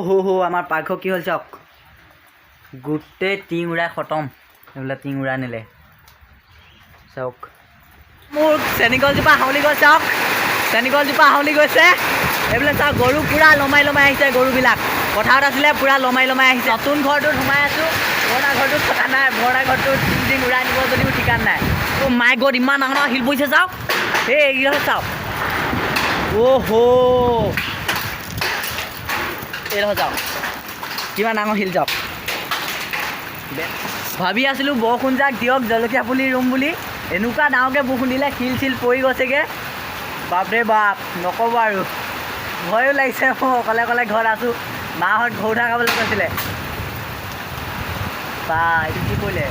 হো আমাৰ পাকঘৰ কি হ'ল চাওক গোটেই টিং উৰাই খতম এইবিলাক টিং উৰাই নিলে চাওক মোৰ চেনিকলজোপা হাউলি গ'ল চাওক চেনিকলজোপা হাউলি গৈছে এইবিলাক চাওক গৰু পূৰা লমাই আহিছে গৰুবিলাক পথাৰত আছিলে পূৰা লমাই আহিছে নতুন ঘৰটোত সোমাই আছোঁ পুৰণা ঘৰটোত থকা নাই পুৰণা ঘৰটোত টিং উৰাই নিব যদিও ঠিকান নাই অ' মাই গড ইমান ডাঙৰ শিল পৰিছে চাওক এই এইকেইটা চাওক এইডোখৰ যাওক কিমান ডাঙৰ শিল যাওক ভাবি আছিলোঁ বৰষুণ যাক দিয়ক জলকীয়া পুলি ৰুম বুলি এনেকুৱা ডাঙৰকৈ বৰষুণ দিলে শিল চিল পৰি গৈছেগৈ বাপৰে বাপ নক'ব আৰু ভয়ো লাগিছে মই অকলে ঘৰত আছোঁ মাহঁত ঘৰুঠা খাবলৈ কৈছিলে বা এইটো কি কৰিলে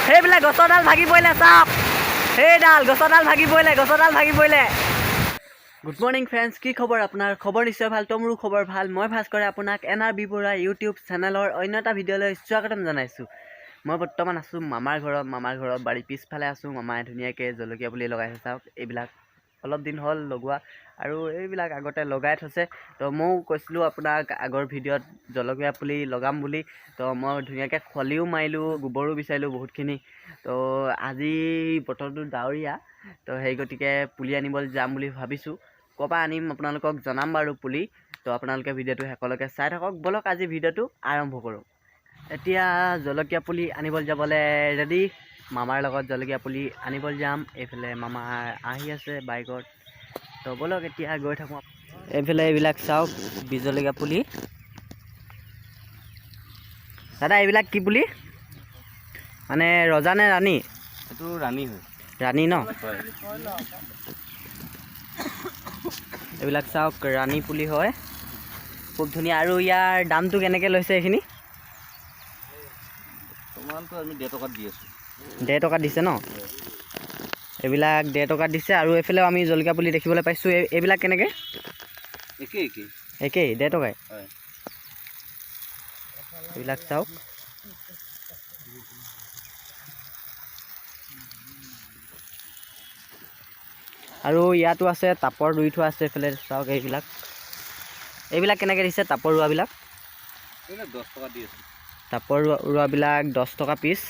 সেইবিলাক গছৰডাল ভাগি পৰিলে চাওক সেইডাল গছৰডাল ভাগি পৰিলে গুড মৰ্ণিং ফ্ৰেণ্ডছ কি খবৰ আপোনাৰ খবৰ নিশ্চয় ভাল তো মোৰো খবৰ ভাল মই ভাস্কৰে আপোনাক NRB বৰুৱা ইউটিউব চেনেলৰ অন্য এটা ভিডিঅ'লৈ স্বাগতম জনাইছোঁ মই বৰ্তমান আছোঁ মামাৰ ঘৰত বাৰী পিছফালে আছোঁ মামাই ধুনীয়াকৈ জলকীয়া পুলি লগাইছে চাওক এইবিলাক অলপ দিন হ'ল লগোৱা আৰু এইবিলাক আগতে লগাই থৈছে তো ময়ো কৈছিলোঁ আপোনাক আগৰ ভিডিঅ'ত জলকীয়া পুলি লগাম বুলি তো মই ধুনীয়াকৈ খলিও মাৰিলোঁ গোবৰো বিচাৰিলোঁ বহুতখিনি তো আজি বতৰটো ডাৱৰীয়া তো সেই গতিকে পুলি আনিবলৈ যাম বুলি ভাবিছোঁ ক'ৰ পৰা আনিম আপোনালোকক জনাম বাৰু পুলি তো আপোনালোকে ভিডিঅ'টো শেষলৈকে চাই থাকক ব'লক আজি ভিডিঅ'টো আৰম্ভ কৰোঁ এতিয়া জলকীয়া পুলি আনিবলৈ যাবলৈ ৰেডি মামাৰ লগত জলকীয়া পুলি আনিবলৈ যাম এইফালে মামা আহি আছে বাইকত তো ব'লক এতিয়া গৈ থাকোঁ এইফালে এইবিলাক চাওক বীজ জলকীয়া পুলি দাদা এইবিলাক কি পুলি মানে ৰজা নে ৰাণী এইটো ৰাণী হয় ৰাণী ন এইবিলাক চাওক ৰাণী পুলি হয় খুব ধুনীয়া আৰু ইয়াৰ দামটো কেনেকৈ লৈছে এইখিনি তোমালোকক আমি 1.5 টকাত দি আছোঁ 1.5 টকাত দিছে ন এইবিলাক 1.5 টকাত দিছে আৰু এইফালেও আমি জলকীয়া পুলি দেখিবলৈ পাইছোঁ এইবিলাক কেনেকৈ একেই 1.5 টকাই হয় এইবিলাক চাওক আৰু ইয়াতো আছে তাপৰ ৰুই থোৱা আছে এইফালে চাওক এইবিলাক কেনেকৈ দিছে তাপৰ ৰোৱাবিলাক 10 টকা দি আছোঁ তাপৰ ৰোৱাবিলাক 10 টকা পিচ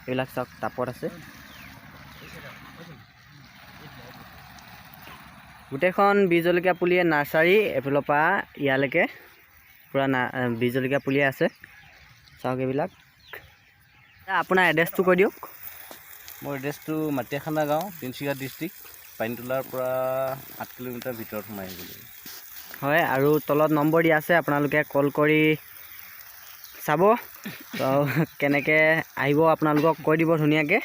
এইবিলাক চাওক তাপত আছে গোটেইখন বীজ জলকীয়া পুলিয়ে নাৰ্চাৰী এইফালৰ পৰা ইয়ালৈকে পূৰা বীজ জলকীয়া পুলিয়ে আছে চাওক এইবিলাক আপোনাৰ এড্ৰেছটো কৈ দিয়ক মোৰ এড্ৰেছটো মাটিয়াখানা গাঁও তিনিচুকীয়া ডিষ্ট্ৰিক্ট পানীতোলাৰ পৰা 8 কিলোমিটাৰ ভিতৰত সোমাই আহিব লাগিব হয় আৰু তলত নম্বৰ দিয়া আছে আপোনালোকে কল কৰি চাব তো কেনেকৈ আহিব আপোনালোকক কৈ দিব ধুনীয়াকৈ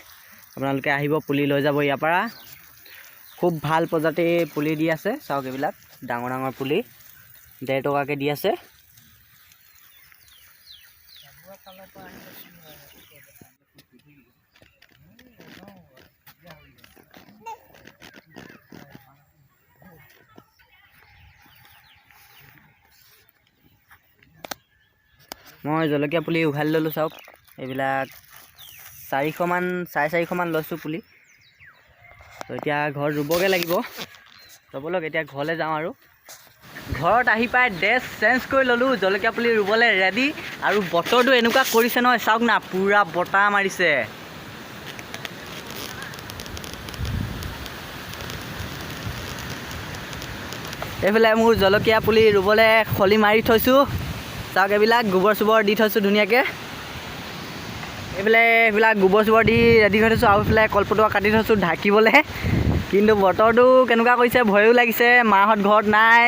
আপোনালোকে আহিব পুলি লৈ যাব ইয়াৰ পৰা খুব ভাল প্ৰজাতিৰ পুলি দি আছে চাওক এইবিলাক ডাঙৰ পুলি 1.5 টকাকৈ দি আছে মই জলকীয়া পুলি উঘালি ল'লোঁ চাওক এইবিলাক 400 মান লৈছোঁ পুলি তো এতিয়া ঘৰত ৰুবগৈ লাগিব তো ব'লক এতিয়া ঘৰলৈ যাওঁ আৰু ঘৰত আহি পাই ড্ৰেছ চেঞ্জ কৰি ল'লোঁ জলকীয়া পুলি ৰুবলৈ ৰেডি আৰু বতৰটো এনেকুৱা কৰিছে নহয় চাওক না পূৰা বতাহ মাৰিছে এইফালে মোৰ জলকীয়া পুলি ৰুবলৈ খলি মাৰি থৈছোঁ চাওক এইবিলাক গোবৰ চোবৰ দি থৈছোঁ ধুনীয়াকৈ এইবিলাক গোবৰ চোবৰ দি ৰেডি কৰি থৈছোঁ আৰু এইফালে কলপটুৱা কাটি থৈছোঁ ঢাকিবলৈ কিন্তু বতৰটো কেনেকুৱা কৰিছে ভয়ো লাগিছে মাহঁত ঘৰত নাই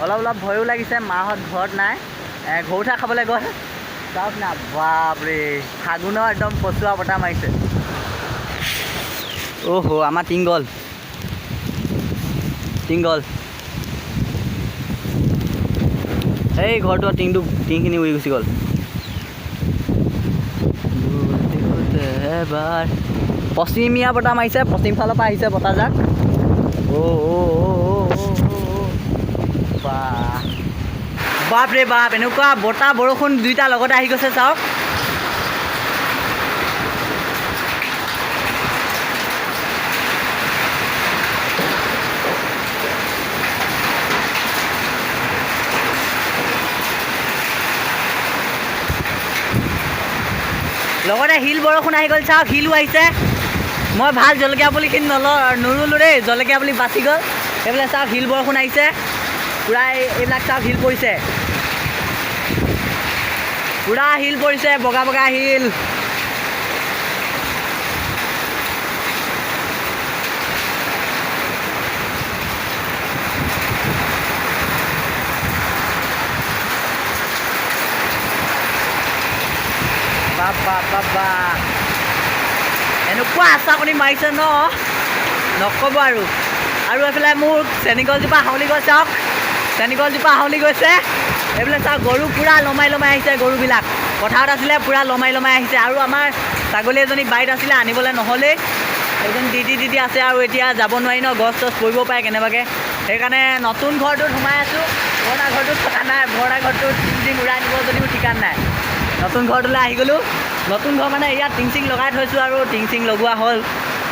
অলপ ভয়ো লাগিছে মাহঁত ঘৰত নাই ঘৰুঠা খাবলৈ গ'ল চাওক না বাপৰে ফাগুনৰ একদম পচুৱা বতাহ মাৰিছে অ'হ আমাৰ টিং গ'ল এই ঘৰটো টিংখিনি উৰি গুচি গ'ল এবাৰ পশ্চিমীয়া বতাহ মাৰিছে পশ্চিম ফালৰ পৰা আহিছে বতাহজাক বা বাপৰে বাপ, এনেকুৱা বতাহ বৰষুণ দুইটা লগতে আহি গৈছে চাওক। লগতে শিল বৰষুণ আহি গ'ল চাওক, শিলো আহিছে। মই ভাল জলকীয়া পুলিখিনি নৰুলোঁ দেই, জলকীয়া পুলি বাচি গ'ল। এইফালে চাওক শিল বৰষুণ আহিছে, পূৰা এইবিলাক চাওক শিল পৰিছে, পূৰা শিল পৰিছে, বগা বগা শিল। বাবা বাবা, এনেকুৱা আচাকণি মাৰিছে ন, নক'ব আৰু। আৰু এইফালে মোৰ চেনিকলজোপা হাউলি গ'ল চাওক, চেনিকলজোপা হাউলি গৈছে। এইফালে চাওক গৰু পূৰা লমাই লমাই আহিছে, গৰুবিলাক পথাৰত আছিলে, পূৰা লমাই লমাই আহিছে। আৰু আমাৰ ছাগলী এজনী বাৰীত আছিলে, আনিবলৈ নহ'লেই, এজনী দিদি আছে। আৰু এতিয়া যাব নোৱাৰি ন, গছ চছ পৰিব পাৰে কেনেবাকৈ, সেইকাৰণে নতুন ঘৰটোত সোমাই আছোঁ। পুৰণা ঘৰটোত থকা নাই, পুৰণা ঘৰটোত টিং উৰাই নিব যদিও ঠিকান নাই। নতুন ঘৰটোলৈ আহি গ'লোঁ। নতুন ঘৰ মানে ইয়াত টিং চিং লগাই থৈছোঁ, আৰু টিং চিং লগোৱা হ'ল,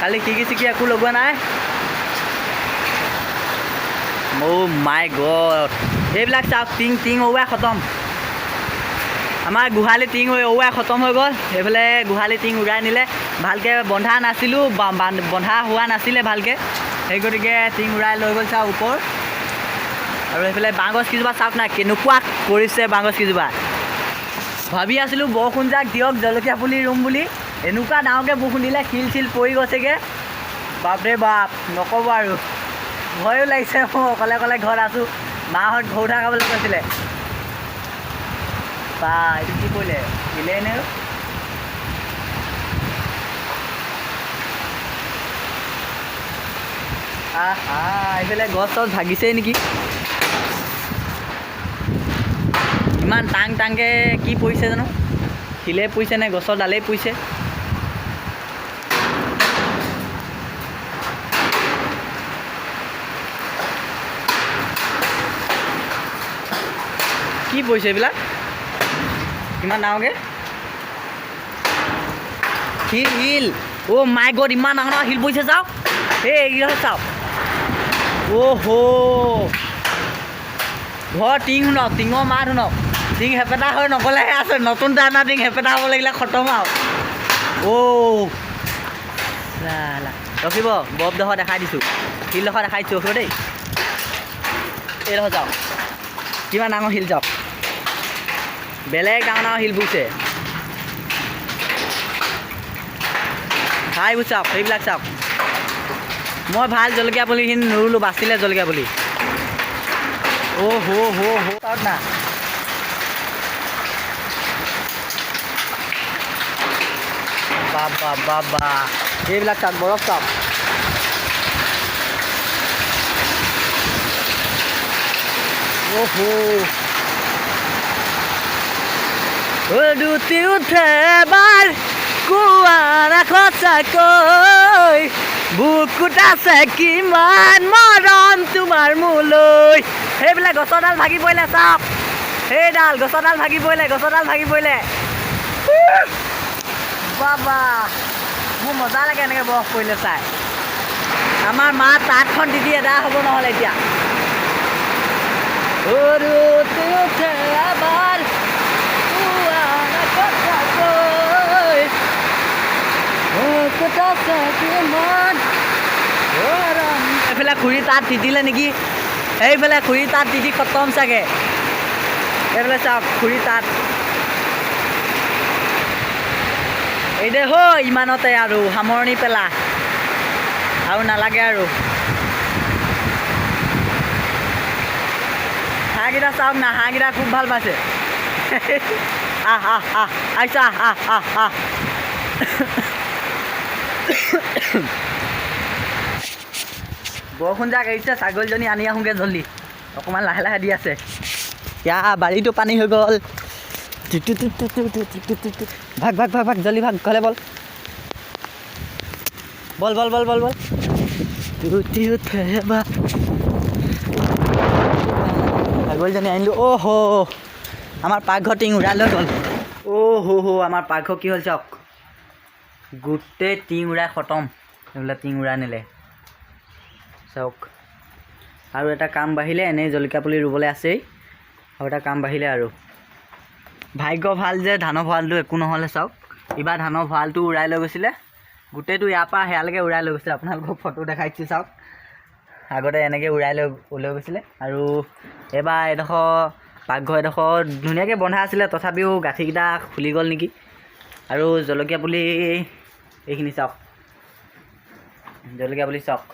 খালি খিৰিকি চিকি একো লগোৱা নাই। অ' মাই গড, এইবিলাক চাওক টিং ওৱাই খতম। আমাৰ গোহালি টিং ওৱাই খতম হৈ গ'ল। এইফালে গোহালি টিং উৰাই নিলে, ভালকৈ বন্ধা নাছিলোঁ, বন্ধা হোৱা নাছিলে ভালকৈ, সেই গতিকে টিং উৰাই লৈ গ'ল চাওক ওপৰ। আৰু এইফালে বাঁহগছ কেইজোপা চাওক না, কেনেকুৱা কৰিছে বাঁহগছ কেইজোপা। ভাবি আছিলোঁ বৰষুণ যাক দিয়ক, জলকীয়া পুলি ৰুম বুলি, এনেকুৱা ডাঙৰকৈ বৰষুণ দিলে, শিল চিল পৰি গৈছেগৈ। বাপৰে বাপ, নক'ব আৰু, ভয়ো লাগিছে। মই অকলে অকলে ঘৰত আছোঁ, মাহঁত ঘৌঠা খাবলৈ কৈছিলে। বা এইটো কি কৰিলে, দিলে নে? এইফালে গছ চছ ভাগিছেই নেকি, ইমান টাংকৈ কি পৰিছে জানো, শিলে পৰিছে নে গছৰ ডালেই পৰিছে। কি পৰিছে এইবিলাক, ইমান ডাঙৰকৈ শিল। অ' মাই গড, ইমান ডাঙৰ ডাঙৰ শিল পৰিছে চাওক, এইকেইটা চাওক। অহ' ঘৰ টিং শুনক, টিঙৰ মাত শুনক, টিং হেপেটা হৈ নগ'লেহে আছে, নতুন দানা টিং হেপেটা হ'ব লাগিলে খতম আৰু। অ' ৰখিব, বৰফডোখৰ দেখাই দিছোঁ, শিলডোখৰ দেখাই দিছোঁ, ৰখিব দেই। এইডোখৰ যাওক, কিমান ডাঙৰ শিল যাওক, বেলেগ ডাঙৰ ডাঙৰ শিল পৰিছে। এইবোৰ চাওক, সেইবিলাক চাওক। মই ভাল জলকীয়া পুলিখিনি নৰুলোঁ, বাচিলে জলকীয়া পুলি। অ' চাওক না, বাবা এইবিলাক চাওক, বৰফ চাওক। দুটি উঠে এবাৰ কুঁৱাৰ সঁচাকৈ, বুকুত আছে কিমান মৰম তোমাৰ মোলৈ। সেইবিলাক গছৰ ডাল ভাগি পৰিলে চাওক, সেইডাল গছৰ ডাল ভাগি পৰিলে, গছৰ ডাল ভাগি পৰিলে। বাবা, মোৰ মজা লাগে এনেকৈ বৰফ পৰিলে চাই। আমাৰ মা তাঁতখন দি এদাই হ'ব নহ'লে এতিয়া। উঠে এবাৰ এইফালে খুৰী তাত তিতিলে নেকি, এইফালে খুৰী তাত তিতি খতম চাগে। এইফালে চাওক খুৰী তাত, এই দে হৈ ইমানতে আৰু সামৰণি পেলা, আৰু নালাগে আৰু। হাঁহকেইটা চাওক না, হাঁহকেইটা খুব ভাল পাইছে। আহিছা, বৰষুণ যাক এৰিছে, ছাগলীজনী আনি আহোঁগৈ জল্দি, অকণমান লাহে লাহে দি আছে। ইয়া বাৰীটো পানী হৈ গ'ল। ভাগ জল্দি ভাগ, ঘৰলৈ বল। ছাগলীজনী আনিলোঁ। অ' হ আমাৰ পাকঘৰ টিং উৰাই লৈ গ'ল। অ' হ আমাৰ পাকঘৰ কি হ'ল চাওক, গোটেই টিং উৰাই খতম। এইবিলাক টিং উৰাই নিলে চাওক। আৰু এটা কাম বাঢ়িলে, এনেই জলকীয়া পুলি ৰুবলৈ আছেই, আৰু এটা কাম বাঢ়িলে আৰু। ভাগ্য ভাল যে ধানৰ ভঁৰালটো একো নহ'লে চাওক। এইবাৰ ধানৰ ভঁৰালটো উৰাই লৈ গৈছিলে, গোটেইটো ইয়াৰ পৰা সেয়ালৈকে উৰাই লৈ গৈছিলে। আপোনালোকক ফটো দেখাইছোঁ চাওক। আগতে এনেকৈ উৰাই লৈ গৈছিলে। আৰু এইবাৰ এডোখৰ পাকঘৰ এডোখৰ ধুনীয়াকৈ বন্ধা আছিলে, তথাপিও গাঁঠিকেইটা খুলি গ'ল নেকি। আৰু জলকীয়া পুলি এইখিনি চাওক, জলকীয়া পুলি চাওক।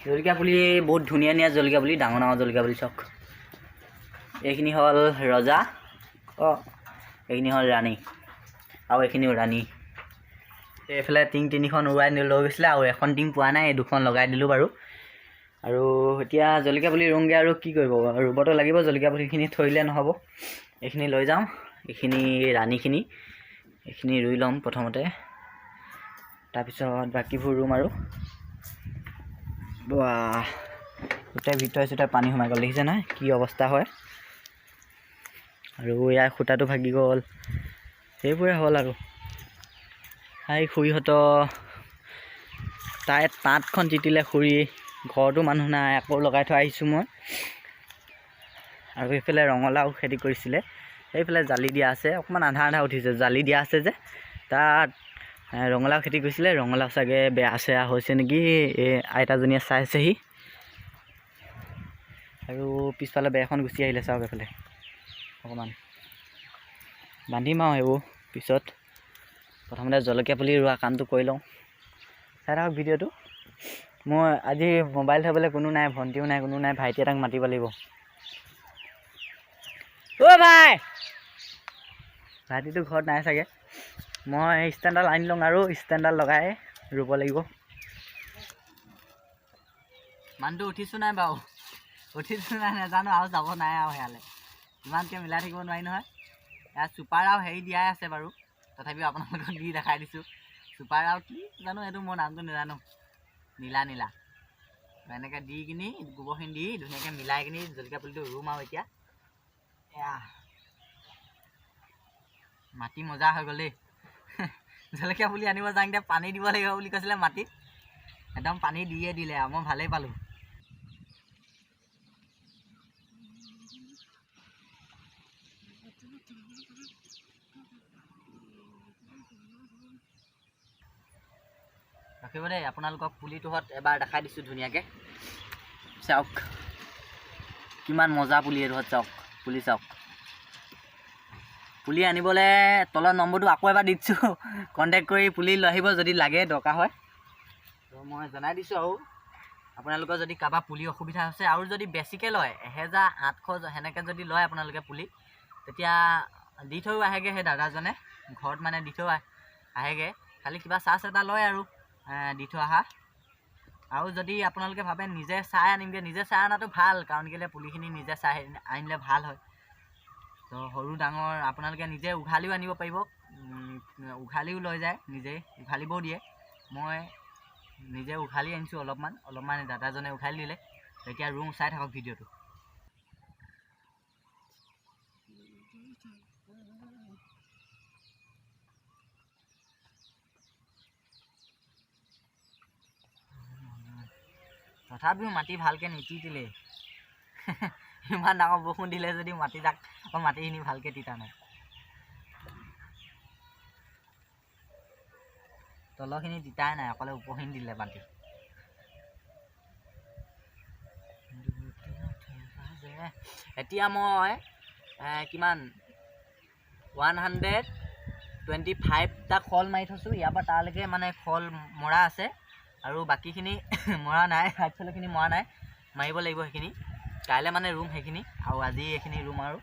জলকীয়া পুলি বহুত ধুনীয়া ধুনীয়া জলকীয়া পুলি, ডাঙৰ ডাঙৰ জলকীয়া পুলি চাওক। এইখিনি হ'ল ৰজা, এইখিনি হ'ল ৰাণী, আৰু এইখিনিও ৰাণী। এইফালে টিং তিনিখন উৰাই লৈ গৈছিলে, আৰু এখন টিং পোৱা নাই, এই দুখন লগাই দিলোঁ বাৰু। আৰু এতিয়া জলকীয়া পুলি ৰুওঁগৈ। আৰু কি কৰিব, ৰুবতো লাগিব, জলকীয়া পুলিখিনি থৈ দিলে নহ'ব। এইখিনি লৈ যাওঁ, এইখিনি ৰাণীখিনি, এইখিনি ৰুই ল'ম প্ৰথমতে, তাৰপিছত বাকীবোৰ ৰুম আৰু। বাহ, গোটেই ভিতৰে চিতৰে পানী সোমাই গ'ল, দেখিছে নাই কি অৱস্থা হয়। আৰু ইয়াৰ সূতাটো ভাগি গ'ল, সেইবোৰে হ'ল আৰু। এই খুৰীহঁতৰ তাই তাঁতখন তিতিলে, খুৰী ঘৰতো মানুহ নাই, আকৌ লগাই থৈ আহিছোঁ মই। আৰু এইফালে ৰঙালাও খেতি কৰিছিলে, সেইফালে জালি দিয়া আছে, অকণমান আধা আধা উঠিছে, জালি দিয়া আছে যে, তাত ৰঙালাও খেতি কৰিছিলে। ৰঙালাও চাগে বেয়া চেয়া হৈছে নেকি, এই আইতাজনীয়ে চাইছেহি। আৰু পিছফালে বেৰখন গুচি আহিলে চাওক। এইফালে অকণমান বান্ধিম আৰু এইবোৰ পিছত। প্ৰথমতে জলকীয়া পুলি ৰোৱা কামটো কৰি লওঁ। চাই থাকক ভিডিঅ'টো। মই আজি মোবাইল থ'বলৈ কোনো নাই, ভণ্টিও নাই, কোনো নাই, ভাইটি এটাক মাতিব লাগিব। অ' ভাই, ভাইটিটো ঘৰত নাই চাগে। মই ষ্টেণ্ডডাল আনি লওঁ আৰু ষ্টেণ্ডডাল লগাই ৰুব লাগিব। মানুহটো উঠিছোঁ নাই বাৰু, উঠিছোঁ নাই নাজানো, আৰু যাব নাই আৰু সেয়ালৈ। ইমানকৈ মিলাই থাকিব নোৱাৰি নহয়। ইয়াত চুপাৰ আৰু হেৰি দিয়াই আছে বাৰু, তথাপিও আপোনালোকক দি দেখাই দিছোঁ। চুপাৰ আৰু কি জানো, এইটো মোৰ নামটো নাজানো, নীলা নীলা এনেকৈ দি কিনি গোবৰখিনি দি ধুনীয়াকৈ মিলাই কিনি জলকীয়া পুলিটো ৰুম আৰু। এতিয়া এয়া মাটি মজা হৈ গ'ল দেই। জলকীয়া পুলি আনিব যাওঁতে পানী দিব লাগিব বুলি কৈছিলে, মাটিত একদম পানী দিয়ে দিলে আৰু, মই ভালেই পালোঁ। ৰাখিব দেই, আপোনালোকক পুলিটোহঁত এবাৰ দেখাই দিছোঁ ধুনীয়াকৈ চাওক। কিমান মজা পুলি এইটোহঁত চাওক, পুলি চাওক। পুলি আনিবলৈ তলৰ নম্বৰটো আকৌ এবাৰ দি দিছোঁ, কণ্টেক্ট কৰি পুলি লৈ আহিব যদি লাগে, দৰকাৰ হয়। তো মই জনাই দিছোঁ। আৰু আপোনালোকৰ যদি কাৰোবাৰ পুলি অসুবিধা হৈছে, আৰু যদি বেছিকৈ লয় 1800 সেনেকৈ যদি লয় আপোনালোকে পুলি, তেতিয়া দি থৈও আহেগৈ সেই দাদাজনে, ঘৰত মানে দি থৈ আহেগৈ। খালি কিবা চাৰ্জ এটা লয় আৰু দি থৈ অহা। আৰু যদি আপোনালোকে ভাবে নিজে চাই আনিমগৈ, নিজে চাই অনাটো ভাল, কাৰণ কেলৈ পুলিখিনি নিজে চাই আনিলে ভাল হয়। তো সৰু ডাঙৰ আপোনালোকে নিজে উঘালিও আনিব পাৰিব, উঘালিও লৈ যায়, নিজে উঘালিবও দিয়ে। মই নিজে উঘালি আনিছোঁ অলপমান দাদাজনে উঘালি দিলে। এতিয়া ৰুম, চাই থাকক ভিডিঅ'টো। তথাপিও মাটি ভালকৈ নিতিতিলে। ইমান ডাঙৰ বৰষুণ দিলে যদি মাটিখিনি ভালকৈ তিতা নাই। তলৰখিনি তিতাই নাই, অকলে ওপৰখিনি দিলে মাটি। এতিয়া মই কিমান 125টা খল মাৰি থৈছোঁ, ইয়াৰ পৰা তালৈকে মানে খল মৰা আছে, আৰু বাকীখিনি মৰা নাই, চাইডফালৰখিনি মৰা নাই, মাৰিব লাগিব সেইখিনি। কাইলৈ মানে ৰুম সেইখিনি, আৰু আজি এইখিনি ৰুম আৰু।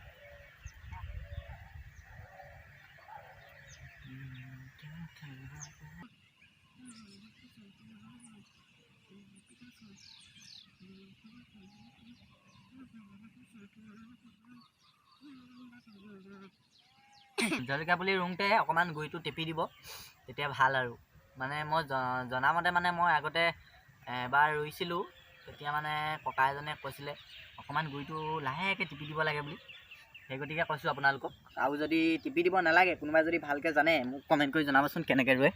জলকীয়া পুলি ৰুওঁতে অকণমান গুৰিটো টেপি দিব, তেতিয়া ভাল আৰু। মানে মই জনামতে মানে মই আগতে এবাৰ ৰুইছিলোঁ, তেতিয়া মানে ককা এজনে কৈছিলে অকণমান গুৰিটো লাহেকৈ টিপি দিব লাগে বুলি, সেই গতিকে কৈছোঁ আপোনালোকক। আৰু যদি টিপি দিব নালাগে, কোনোবাই যদি ভালকৈ জানে মোক কমেণ্ট কৰি জনাবচোন কেনেকৈ ৰুৱে।